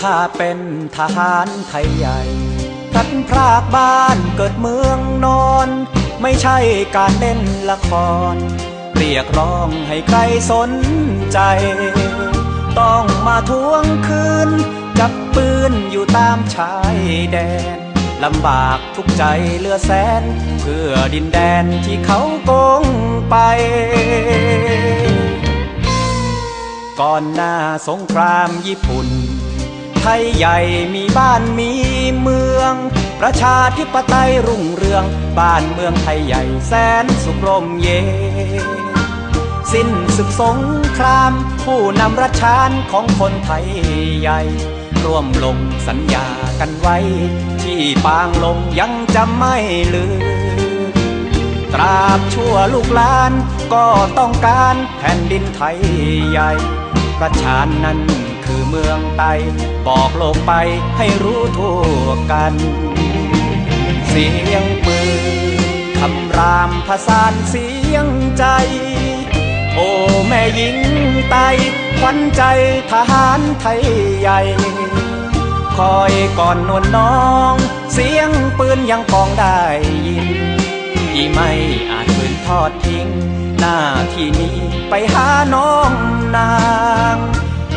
ข้าเป็นทหารไทยใหญ่พลัดพรากบ้านเกิดเมืองนอนไม่ใช่การเล่นละครเรียกร้องให้ใครสนใจต้องมาทวงคืนจับปืนอยู่ตามชายแดนลำบากทุกใจเหลือแสนเพื่อดินแดนที่เขาโกงไปก่อนหน้าสงครามญี่ปุ่นไทยใหญ่มีบ้านมีเมืองประชาธิปไตยรุ่งเรืองบ้านเมืองไทยใหญ่แสนสุขร่มเย็นสิ้นศึกสงครามผู้นำรัชชานของคนไทยใหญ่ร่วมลงสัญญากันไว้ที่ปางลงยังจำไม่ลืมตราบชั่วลูกหลานก็ต้องการแผ่นดินไทยใหญ่รัชชานนั้นคือเมืองไทยบอกโลกไปให้รู้ทั่วกันเสียงปืนคำรามผสานเสียงใจโอ้แม่หญิงไตขวัญใจทหารไทยใหญ่คอยก่อนนวลน้องเสียงปืนยังกองได้ยินที่ไม่อาจฝืนทอดทิ้งหน้าที่นี้ไปหาน้องนาง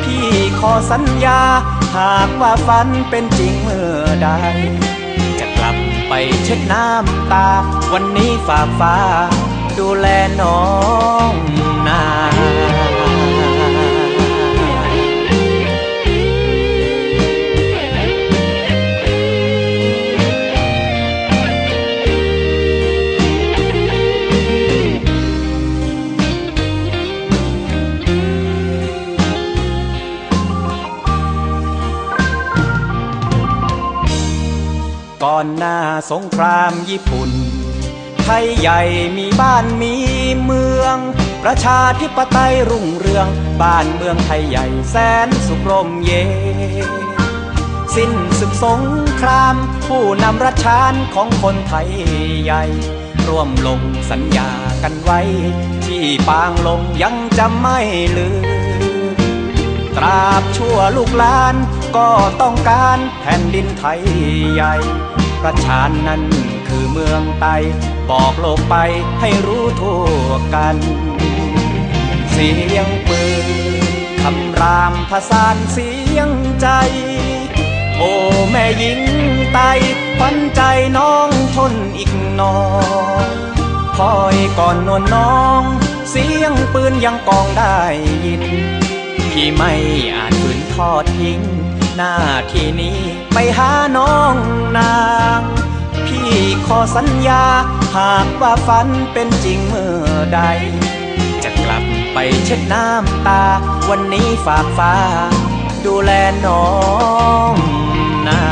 พี่ขอสัญญาหากว่าฝันเป็นจริงเมื่อใดจะกลับไปเช็ดน้ำตาวันนี้ฝากฟ้าดูแลน้องนาก่อนหน้าสงครามญี่ปุ่นไทยใหญ่มีบ้านมีเมืองประชาธิปไตยรุ่งเรืองบ้านเมืองไทยใหญ่แสนสุขร่มเย็นสิ้นศึกสงครามผู้นำรัชชานของคนไทยใหญ่ร่วมลงสัญญากันไว้ที่ปางลงยังจำไม่ลืมตราบชั่วลูกหลานก็ต้องการแผ่นดินไทยใหญ่รัชชานนั้นคือเมืองไทยบอกโลกไปให้รู้ทั่วกันเสียงปืนคำรามผสานเสียงใจโอ้แม่หญิงไตขวัญใจน้องทนอีกหน่อยคอยก่อนนวลน้องเสียงปืนยังกองได้ยินพี่ไม่อาจฝืนทอดทิ้งหน้าที่นี้ไปหาน้องนางพี่ขอสัญญาหากว่าฝันเป็นจริงเมื่อใดจะกลับไปเช็ดน้ำตาวันนี้ฝากฟ้าดูแลน้องนา